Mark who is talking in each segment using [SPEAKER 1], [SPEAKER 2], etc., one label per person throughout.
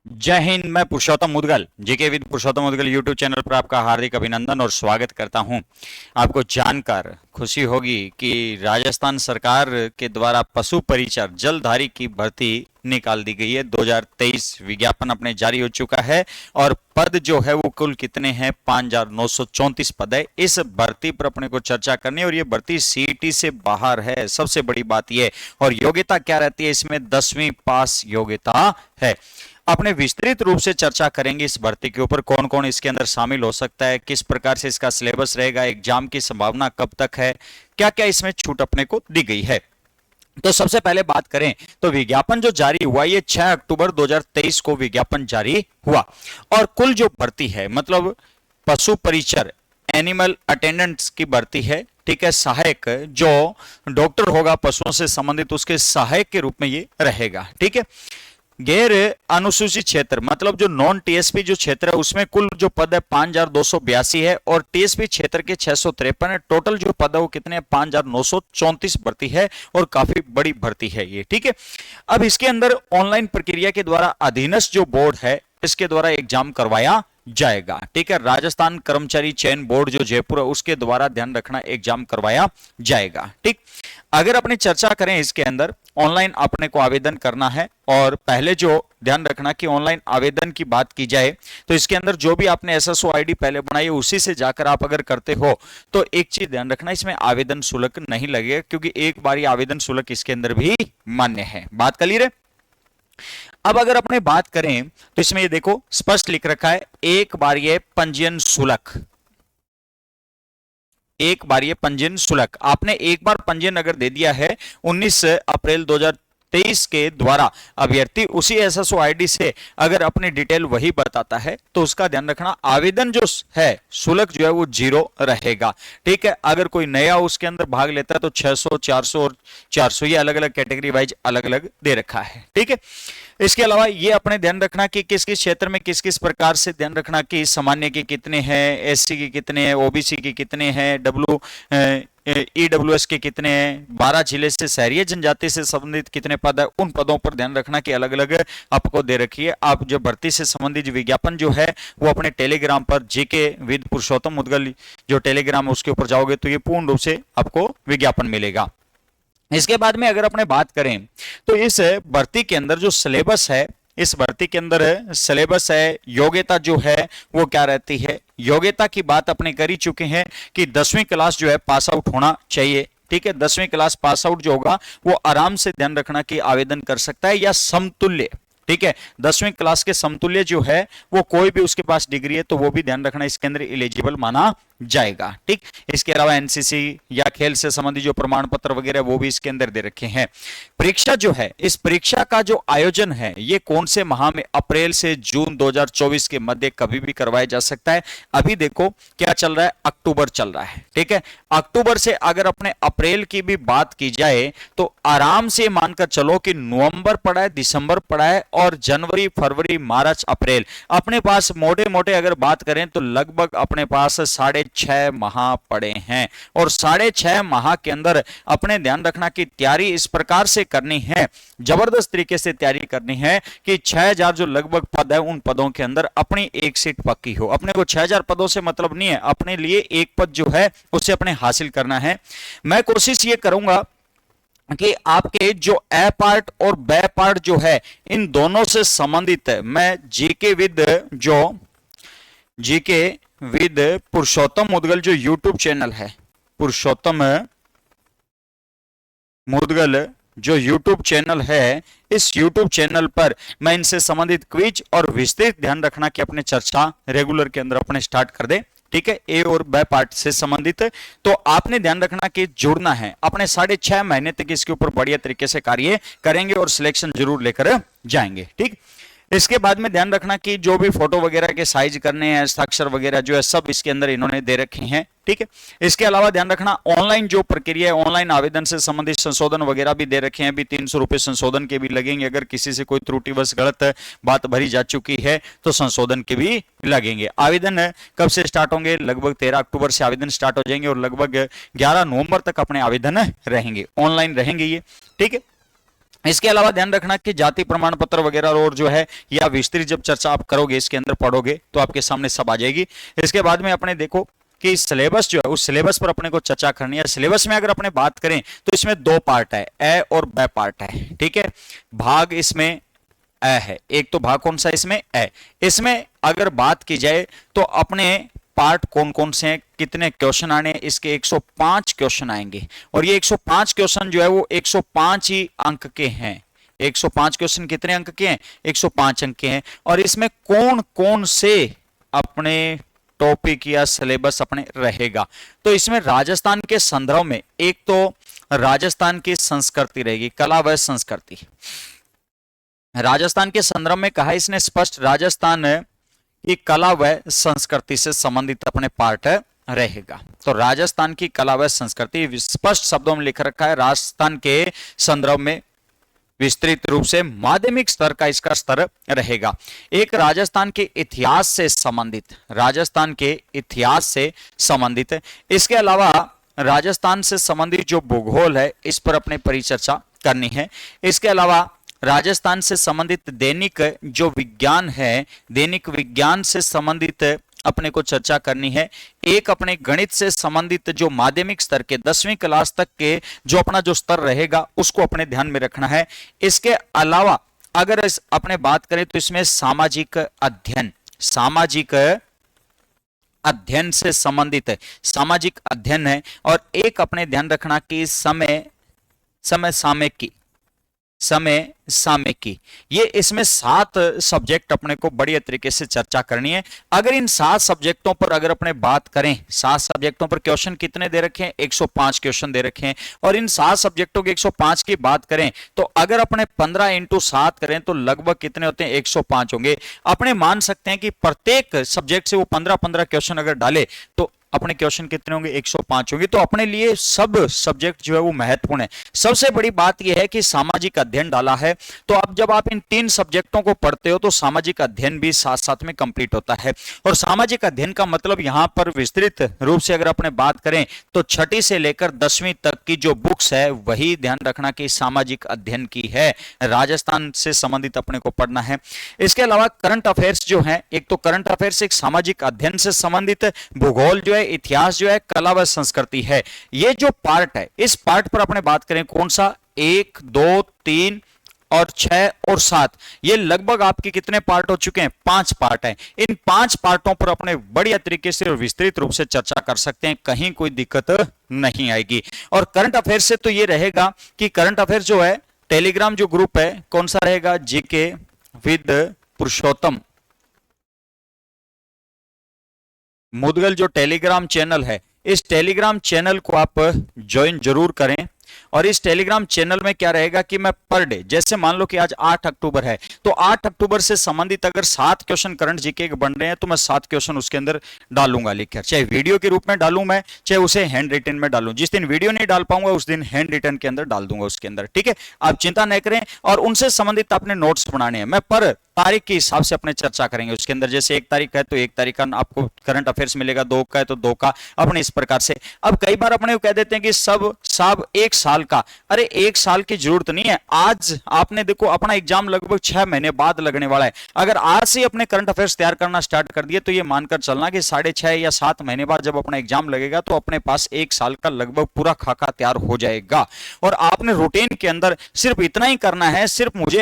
[SPEAKER 1] जय हिंद। मैं Purushottam Mudgal JK with Purushottam Mudgal YouTube channel पर आपका हार्दिक अभिनंदन और स्वागत करता हूं। आपको जानकर खुशी होगी कि राजस्थान सरकार के द्वारा पशु परिचर जलधारी की भर्ती निकाल दी गई है। 2023 विज्ञापन अपने जारी हो चुका है और पद जो है वो कुल कितने हैं, 5,934 पद है। इस भर्ती पर अपने को चर्चा करनी है और ये भर्ती सीईटी से बाहर है, सबसे बड़ी बात ये। और योग्यता क्या रहती है इसमें, 10वीं पास योग्यता है। अपने विस्तृत रूप से चर्चा करेंगे इस भर्ती के ऊपर, कौन कौन इसके अंदर शामिल हो सकता है, किस प्रकार से इसका सिलेबस रहेगा, एग्जाम की संभावना कब तक है, क्या क्या इसमें छूट अपने को दी गई है। तो सबसे पहले बात करें तो विज्ञापन जो जारी हुआ ये 6 अक्टूबर 2023 को विज्ञापन जारी हुआ। और कुल जो भर्ती है मतलब पशु परिचर एनिमल अटेंडेंट्स की भर्ती है, ठीक है। सहायक जो डॉक्टर होगा पशुओं से संबंधित उसके सहायक के रूप में ये रहेगा, ठीक है। गैर अनुसूचित क्षेत्र मतलब जो नॉन टीएसपी जो क्षेत्र है उसमें कुल जो पद है 5,282 है और टीएसपी क्षेत्र के 653 है। टोटल जो पद है वो कितने हैं, 5,934 भर्ती है और काफी बड़ी भर्ती है ये, ठीक है। अब इसके अंदर ऑनलाइन प्रक्रिया के द्वारा अधीनस्थ जो बोर्ड है इसके द्वारा एग्जाम करवाया जाएगा, ठीक है। राजस्थान कर्मचारी चयन बोर्ड जो जयपुर है उसके द्वारा ध्यान रखना एग्जाम करवाया जाएगा, ठीक। अगर अपनी चर्चा करें इसके अंदर ऑनलाइन अपने को आवेदन करना है और पहले जो ध्यान रखना कि ऑनलाइन आवेदन की बात की जाए तो इसके अंदर जो भी आपने एसएसओ आईडी पहले बनाई है उसी से जाकर आप अगर करते हो तो एक चीज ध्यान रखना, इसमें आवेदन शुल्क नहीं लगेगा क्योंकि एक बार आवेदन शुल्क इसके अंदर भी मान्य है। बात क्लियर है। अब अगर अपने बात करें तो इसमें ये देखो स्पष्ट लिख रखा है, एक बार ये पंजीयन शुल्क, एक बार ये पंजीयन शुल्क आपने एक बार पंजीयन अगर दे दिया है 19 अप्रैल 2023 के द्वारा अभ्यर्थी उसी एसएसओ आईडी से अगर अपनी डिटेल वही बताता है तो उसका ध्यान रखना आवेदन जो है शुल्क जो है वो 0 रहेगा, ठीक है। अगर कोई नया उसके अंदर भाग लेता है तो 600, 400 और 400 ये अलग अलग कैटेगरी वाइज अलग अलग दे रखा है, ठीक है। इसके अलावा ये अपने ध्यान रखना कि किस किस क्षेत्र में किस किस प्रकार से ध्यान रखना कि सामान्य के कितने हैं, एससी के कितने हैं, ओबीसी के कितने हैं, ईडब्ल्यूएस के कितने हैं, 12 जिले से शहरी जनजाति से संबंधित कितने पद है, उन पदों पर ध्यान रखना कि अलग अलग आपको दे रखी है। आप जो भर्ती से संबंधित विज्ञापन जो है वो अपने टेलीग्राम पर जेके विद पुरुषोत्तम मुदगल जो टेलीग्राम है उसके ऊपर जाओगे तो ये पूर्ण रूप से आपको विज्ञापन मिलेगा। इसके बाद में अगर अपने बात करें तो इस भर्ती के अंदर जो सिलेबस है, इस भर्ती के अंदर सिलेबस है, योग्यता जो है वो क्या रहती है। योग्यता की बात अपने कर ही चुके हैं कि 10वीं क्लास जो है पास आउट होना चाहिए, ठीक है। 10वीं क्लास पास आउट जो होगा वो आराम से ध्यान रखना कि आवेदन कर सकता है या समतुल्य, ठीक है। 10वीं क्लास के समतुल्य जो है वो कोई भी उसके पास डिग्री है तो वो भी ध्यान रखना इसके अंदर एलिजिबल माना जाएगा, ठीक। इसके अलावा एनसीसी या खेल से संबंधित जो प्रमाण पत्र वगैरह वो भी इसके अंदर दे रखे हैं। परीक्षा जो है, इस परीक्षा का जो आयोजन है ये कौन से माह में, अप्रैल से जून 2024 के मध्य कभी भी करवाया जा सकता है। अभी देखो क्या चल रहा है, अक्टूबर चल रहा है, ठीक है। अक्टूबर से अगर अपने अप्रैल की भी बात की जाए तो आराम से मानकर चलो कि नवंबर पड़ा है, दिसंबर पड़ा है और जनवरी, फरवरी, मार्च, अप्रैल अपने पास मोटे मोटे अगर बात करें तो लगभग अपने पास 6.5 माह पड़े हैं। और 6.5 माह के अंदर अपने ध्यान रखना कि तैयारी इस प्रकार से करनी है, जबरदस्त तरीके से तैयारी करनी है कि 6,000 जो लगभग पद है उन पदों के अंदर अपनी एक सीट पक्की हो। अपने को 6,000 पदों से मतलब नहीं है, अपने लिए एक पद जो है उसे अपने हासिल करना है। मैं कोशिश ये करूंगा कि आपके जो ए पार्ट और बे पार्ट जो है इन दोनों से संबंधित है। मैं जीके विद पुरुषोत्तम मुदगल जो यूट्यूब चैनल है, पुरुषोत्तम मुदगल जो यूट्यूब चैनल है, इस यूट्यूब चैनल पर मैं इनसे संबंधित क्विज और विस्तृत ध्यान रखना कि अपने चर्चा रेगुलर के अंदर अपने स्टार्ट कर दे, ठीक है। ए और बी पार्ट से संबंधित तो आपने ध्यान रखना कि जुड़ना है, अपने 6.5 महीने तक इसके ऊपर बढ़िया तरीके से कार्य करेंगे और सिलेक्शन जरूर लेकर जाएंगे, ठीक। इसके बाद में ध्यान रखना कि जो भी फोटो वगैरह के साइज करने हैं, हस्ताक्षर वगैरह जो है सब इसके अंदर इन्होंने दे रखे हैं, ठीक है। इसके अलावा ध्यान रखना ऑनलाइन जो प्रक्रिया है, ऑनलाइन आवेदन से संबंधित संशोधन वगैरह भी दे रखे हैं। अभी 300 रुपए संशोधन के भी लगेंगे, अगर किसी से कोई त्रुटिवश गलत बात भरी जा चुकी है तो संशोधन के भी लगेंगे। आवेदन कब से स्टार्ट होंगे, लगभग 13 अक्टूबर से आवेदन स्टार्ट हो जाएंगे और लगभग 11 नवंबर तक अपने आवेदन रहेंगे, ऑनलाइन रहेंगे ये, ठीक है। इसके अलावा ध्यान रखना कि जाति प्रमाण पत्र वगैरह और जो है या विस्तृत जब चर्चा आप करोगे इसके अंदर पढ़ोगे तो आपके सामने सब आ जाएगी। इसके बाद में अपने देखो कि सिलेबस जो है उस सिलेबस पर अपने को चर्चा करनी है। सिलेबस में अगर अपने बात करें तो इसमें दो पार्ट है, ए और ब पार्ट है, ठीक है। भाग इसमें ए है, एक तो भाग कौन सा इसमें ए। इसमें अगर बात की जाए तो अपने पार्ट कौन कौन से हैं, कितने क्वेश्चन आने, इसके 105 क्वेश्चन आएंगे और ये 105 क्वेश्चन जो है वो 105 ही अंक के हैं। 105 क्वेश्चन कितने अंक के हैं, 105 अंक के हैं। और इसमें कौन कौन से अपने टॉपिक या सिलेबस अपने रहेगा, तो इसमें राजस्थान के संदर्भ में एक तो राजस्थान की संस्कृति रहेगी, कला व संस्कृति। राजस्थान के संदर्भ में कहा इसने स्पष्ट, राजस्थान की कला व संस्कृति से संबंधित अपने पार्ट रहेगा। तो राजस्थान की कला व संस्कृति स्पष्ट शब्दों में लिख रखा है। राजस्थान के संदर्भ में विस्तृत रूप से माध्यमिक स्तर का इसका स्तर रहेगा। एक राजस्थान के इतिहास से संबंधित, राजस्थान के इतिहास से संबंधित, इसके अलावा राजस्थान से संबंधित जो भूगोल है इस पर अपने परिचर्चा करनी है। इसके अलावा राजस्थान से संबंधित दैनिक जो विज्ञान है, दैनिक विज्ञान से संबंधित अपने को चर्चा करनी है। एक अपने गणित से संबंधित जो माध्यमिक स्तर के 10वीं क्लास तक के जो अपना जो स्तर रहेगा उसको अपने ध्यान में रखना है। इसके अलावा अगर अपने बात करें तो इसमें सामाजिक अध्ययन, सामाजिक अध्ययन से संबंधित है, सामाजिक अध्ययन है। और एक अपने ध्यान रखना कि समय सामयिकी, ये इसमें 7 सब्जेक्ट अपने को बढ़िया तरीके से चर्चा करनी है। अगर इन 7 सब्जेक्टों पर अगर अपने बात करें, 7 सब्जेक्टों पर क्वेश्चन कितने दे रखे हैं, 105 क्वेश्चन दे रखे हैं। और इन 7 सब्जेक्टों के 105 की बात करें तो अगर अपने 15 × 7 करें तो लगभग कितने होते हैं, 105 होंगे। अपने मान सकते हैं कि प्रत्येक सब्जेक्ट से वो 15-15 क्वेश्चन अगर डाले तो अपने क्वेश्चन कितने होंगे, 105 होंगे। तो अपने लिए सब सब्जेक्ट जो है वो महत्वपूर्ण है। सबसे बड़ी बात यह है कि सामाजिक अध्ययन डाला है, तो अब जब आप इन 3 सब्जेक्टों को पढ़ते हो तो सामाजिक अध्ययन भी साथ साथ में कंप्लीट होता है। और सामाजिक अध्ययन का मतलब यहां पर विस्तृत रूप से अगर अपने बात करें तो 6ठी से लेकर 10वीं तक की जो बुक्स है वही ध्यान रखना कि सामाजिक अध्ययन की है, राजस्थान से संबंधित अपने को पढ़ना है। इसके अलावा करंट अफेयर्स जो है, एक तो करंट अफेयर्स एक सामाजिक अध्ययन से संबंधित, भूगोल जो है, इतिहास जो है, कला व संस्कृति है। ये जो पार्ट है इस पार्ट पर अपने बात करें कौन सा, 1, 2, 3 और 6 और 7, ये लगभग आपके कितने पार्ट हो चुके हैं, 5 पार्ट हैं। इन 5 पार्टों पर अपने बढ़िया तरीके से और विस्तृत रूप से चर्चा कर सकते हैं, कहीं कोई दिक्कत नहीं आएगी। और करंट अफेयर से तो ये रहेगा कि करंट अफेयर जो है टेलीग्राम जो ग्रुप है कौन सा रहेगा, जीके विद पुरुषोत्तम मुदगल, जो टेलीग्राम चैनल है इस टेलीग्राम चैनल को आप ज्वाइन जरूर करें। और इस टेलीग्राम चैनल में क्या रहेगा कि मैं पर डे, जैसे मान लो कि आज 8 अक्टूबर है तो 8 अक्टूबर से संबंधित अगर 7 क्वेश्चन करंट जीके के बन रहे हैं तो मैं 7 क्वेश्चन उसके अंदर डालूंगा लिखकर, चाहे वीडियो के रूप में डालूं मैं, चाहे उसे हैंड रिटन में डालूं। जिस दिन वीडियो नहीं डाल पाऊंगा उस दिन हैंड रिटन के अंदर डाल दूंगा उसके अंदर, ठीक है। आप चिंता नहीं करें। और उनसे संबंधित अपने नोट्स बनाने हैं, मैं पर तारीख के हिसाब से अपने चर्चा करेंगे उसके अंदर। जैसे 1 तारीख है तो 1 तारीख का आपको करंट अफेयर्स मिलेगा, 2 का है तो 2 का, अपने इस प्रकार से। अब कई बार अपने कह देते हैं कि सब 1 साल का, अरे 1 साल की जरूरत नहीं है। आज आपने देखो अपना एग्जाम लगभग 6 महीने बाद लगने वाला है, अगर आज से अपने करंट अफेयर्स तैयार करना स्टार्ट कर दिए तो ये मानकर चलना कि 6.5 या 7 महीने बाद जब अपना एग्जाम लगेगा तो अपने पास 1 साल का लगभग पूरा खाका तैयार हो जाएगा। और आपने रूटीन के अंदर सिर्फ इतना ही करना है,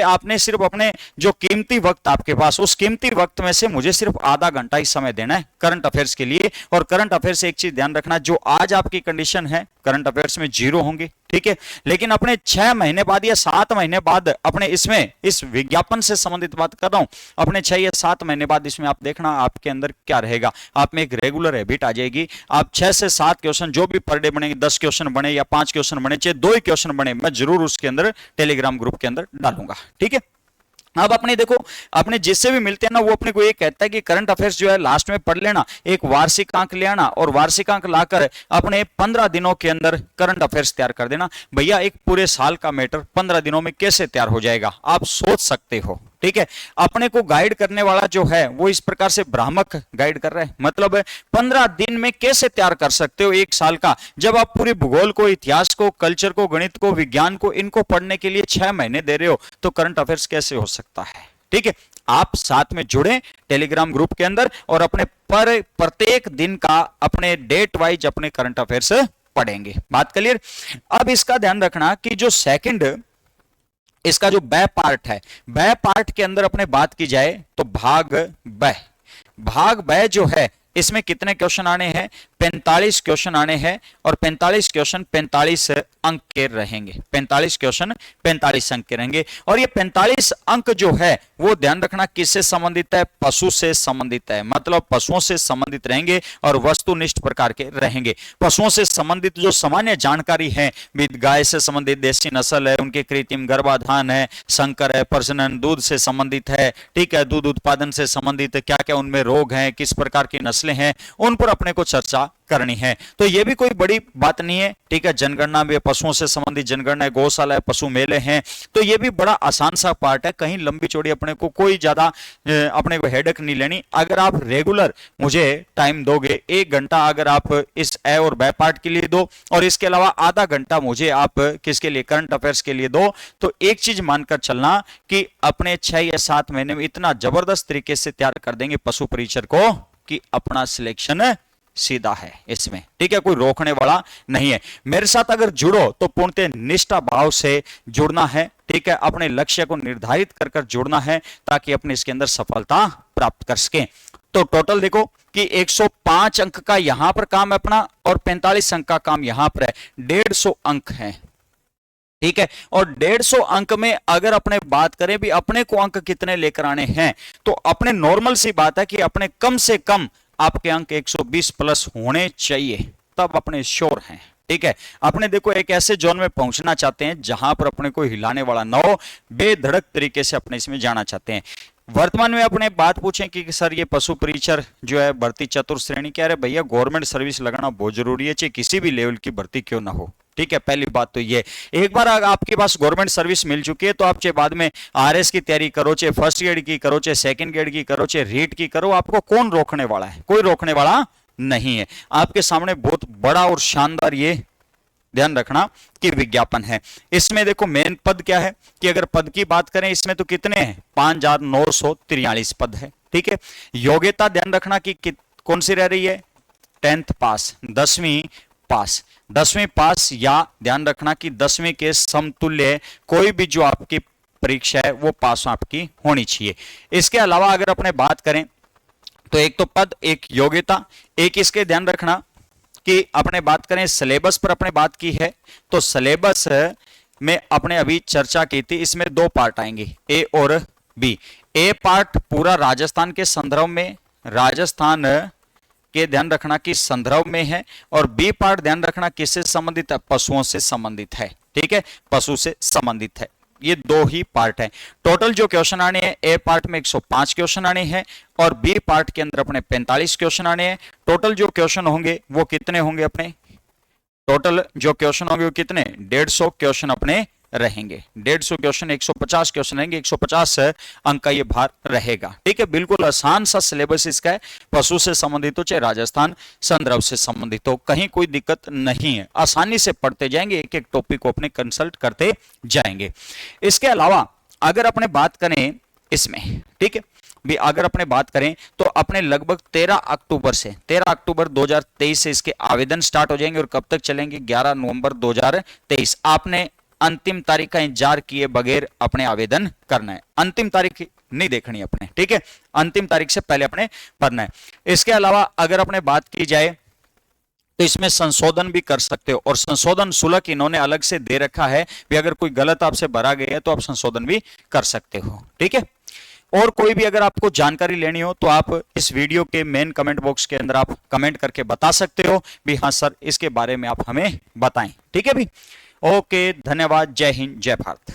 [SPEAKER 1] आपने सिर्फ अपने जो कीमती वक्त आपके पास, उस कीमती वक्त में से मुझे सिर्फ आधा घंटा ही समय देना है करंट अफेयर्स के लिए। और करंट अफेयर्स से एक चीज ध्यान रखना, जो आज आपकी कंडीशन है करंट अफेयर्स में 0 होंगे, ठीक है। लेकिन अपने 6 महीने बाद या 7 महीने बाद अपने इसमें इस विज्ञापन से संबंधित बात कर रहा हूं, अपने 6 या 7 महीने बाद इसमें आप देखना आपके अंदर क्या रहेगा। आप में एक रेगुलर हैबिट आ जाएगी। आप 6 से 7 क्वेश्चन जो भी पर डे बनेंगे, 10 क्वेश्चन बने या 5 क्वेश्चन बने, चाहे 2 ही क्वेश्चन बने, मैं जरूर उसके अंदर टेलीग्राम ग्रुप के अंदर डालूंगा, ठीक है। अब अपने देखो, अपने जिससे भी मिलते हैं ना वो अपने को ये कहता है कि करंट अफेयर्स जो है लास्ट में पढ़ लेना, एक वार्षिक अंक ले आना और वार्षिक अंक लाकर अपने 15 दिनों के अंदर करंट अफेयर्स तैयार कर देना। भैया एक पूरे साल का मैटर 15 दिनों में कैसे तैयार हो जाएगा, आप सोच सकते हो। ठीक है। अपने को गाइड करने वाला जो है वो इस प्रकार से भ्रामक गाइड कर रहा है, मतलब 15 दिन में कैसे तैयार कर सकते हो एक साल का, जब आप पूरे भूगोल को, इतिहास को, कल्चर को, गणित को, विज्ञान को, इनको पढ़ने के लिए 6 महीने दे रहे हो, तो करंट अफेयर्स कैसे हो सकता है। ठीक है, आप साथ में जुड़े टेलीग्राम ग्रुप के अंदर और अपने प्रत्येक दिन का अपने डेट वाइज अपने करंट अफेयर्स पढ़ेंगे। बात क्लियर। अब इसका ध्यान रखना कि जो सेकंड इसका जो ब पार्ट है, ब पार्ट के अंदर अपने बात की जाए तो भाग ब जो है इसमें कितने क्वेश्चन आने हैं, 45 क्वेश्चन आने हैं और 45 क्वेश्चन 45 अंक के रहेंगे। 45 क्वेश्चन 45 अंक के रहेंगे और ये 45 अंक जो है वो ध्यान रखना किससे संबंधित है, पशु से संबंधित है, मतलब पशुओं से संबंधित रहेंगे और वस्तुनिष्ठ प्रकार के रहेंगे। पशुओं से संबंधित जो सामान्य जानकारी है, गाय से संबंधित देसी नस्ल है, उनके कृत्रिम गर्भाधान है, संकर है, प्रजनन, दूध से संबंधित है, ठीक है, दूध उत्पादन से संबंधित क्या क्या उनमें रोग हैं, किस प्रकार की नस्लें हैं, उन पर अपने को चर्चा करनी है। तो ये भी कोई बड़ी बात नहीं है, ठीक है। जनगणना भी पशुओं से संबंधित जनगणना है, गौशाला है, पशु मेले हैं, तो ये भी बड़ा आसान सा पार्ट है, कहीं लंबी चौड़ी अपने को कोई ज्यादा अपने को हेडेक नहीं लेनी। अगर आप रेगुलर मुझे टाइम दोगे, 1 घंटा अगर आप इस ए और ब पार्ट के लिए दो और इसके अलावा आधा घंटा मुझे आप किसके लिए, करंट अफेयर्स के लिए दो, तो एक चीज मानकर चलना कि अपने 6 या 7 महीने में इतना जबरदस्त तरीके से तैयार कर देंगे पशु परीक्षर को कि अपना सिलेक्शन सीधा है इसमें, ठीक है, कोई रोकने वाला नहीं है। मेरे साथ अगर जुड़ो तो पूर्णतः निष्ठा भाव से जुड़ना है, ठीक है, अपने लक्ष्य को निर्धारित कर जुड़ना है ताकि अपने इसके अंदर सफलता प्राप्त कर सके। तो टोटल देखो कि 105 अंक का यहां पर काम है अपना और 45 अंक का काम यहां पर है, 150 अंक है, ठीक है। और 150 अंक में अगर अपने बात करें भी अपने को अंक कितने लेकर आने हैं, तो अपने नॉर्मल सी बात है कि अपने कम से कम आपके अंक 120 प्लस होने चाहिए, तब अपने श्योर हैं, ठीक है। अपने देखो एक ऐसे जोन में पहुंचना चाहते हैं जहां पर अपने को हिलाने वाला ना हो, बेधड़क तरीके से अपने इसमें जाना चाहते हैं। वर्तमान में अपने बात पूछें कि सर ये पशु परीक्षर जो है भर्ती चतुर्थ श्रेणी क्या है, भैया गवर्नमेंट सर्विस लगाना बहुत जरूरी है, चाहे किसी भी लेवल की भर्ती क्यों ना हो, ठीक है। पहली बात तो ये, एक बार अगर आपके पास गवर्नमेंट सर्विस मिल चुकी है तो आप चाहे बाद में आरएस की तैयारी करो, चाहे फर्स्ट ग्रेड की करो, चाहे सेकंड ग्रेड की करो, चाहे रीट की करो, आपको कौन रोकने वाला है, कोई रोकने वाला नहीं है। आपके सामने बहुत बड़ा और शानदार ये ध्यान रखना कि विज्ञापन है। इसमें देखो मेन पद क्या है कि अगर पद की बात करें इसमें तो कितने हैं, 5943 पद है, ठीक है। योग्यता ध्यान रखना कि कौन सी रह रही है, 10th पास, 10वीं पास, 10वीं पास, या ध्यान रखना कि 10वीं के समतुल्य कोई भी जो आपकी परीक्षा है वो पास आपकी होनी चाहिए। इसके अलावा अगर अपने बात करें तो एक तो पद, एक योग्यता, एक इसके ध्यान रखना कि अपने बात करें सिलेबस पर अपने बात की है तो सिलेबस में अपने अभी चर्चा की थी, इसमें 2 पार्ट आएंगे, ए और बी। ए पार्ट पूरा राजस्थान के संदर्भ में, राजस्थान के ध्यान रखना कि संदर्भ में है, और बी पार्ट ध्यान रखना किससे संबंधित है, पशुओं से संबंधित है, ठीक है, पशु से संबंधित है। ये 2 ही पार्ट है। टोटल जो क्वेश्चन आने हैं ए पार्ट में 105 क्वेश्चन आने हैं और बी पार्ट के अंदर अपने 45 क्वेश्चन आने हैं। टोटल जो क्वेश्चन होंगे वो कितने होंगे, अपने टोटल जो क्वेश्चन होंगे वो कितने, 150 क्वेश्चन अपने रहेंगे, 150 क्वेश्चन, 150 क्वेश्चन रहेंगे, 150 अंक का ये भार रहेगा, ठीक है। बिल्कुल आसान सा सिलेबस इसका है, पशु से संबंधित हो चाहे राजस्थान संदर्भ से संबंधित हो, कहीं कोई दिक्कत नहीं है, आसानी से पढ़ते जाएंगे, एक एक टॉपिक को अपने कंसल्ट करते जाएंगे। इसके अलावा अगर अपने बात करें इसमें, ठीक है, भी अगर अपने बात करें तो अपने लगभग 13 अक्टूबर 2023 से इसके आवेदन स्टार्ट हो जाएंगे और कब तक चलेंगे, 11 नवंबर 2023। आपने अंतिम तारीख का इंतजार किए बगैर अपने आवेदन करना है, अंतिम तारीख नहीं देखनी अपने, ठीक है, अंतिम तारीख से पहले अपने भरना है। इसके अलावा अगर अपने बात की जाए तो इसमें संशोधन भी कर सकते हो और संशोधन शुल्क इन्होंने अलग से दे रखा है, भी अगर कोई गलत आपसे भरा गया है तो आप संशोधन भी कर सकते हो, ठीक है। और कोई भी अगर आपको जानकारी लेनी हो तो आप इस वीडियो के मेन कमेंट बॉक्स के अंदर आप कमेंट करके बता सकते हो भी हाँ सर इसके बारे में आप हमें बताएं, ठीक है भी। ओके, धन्यवाद, जय हिंद, जय भारत।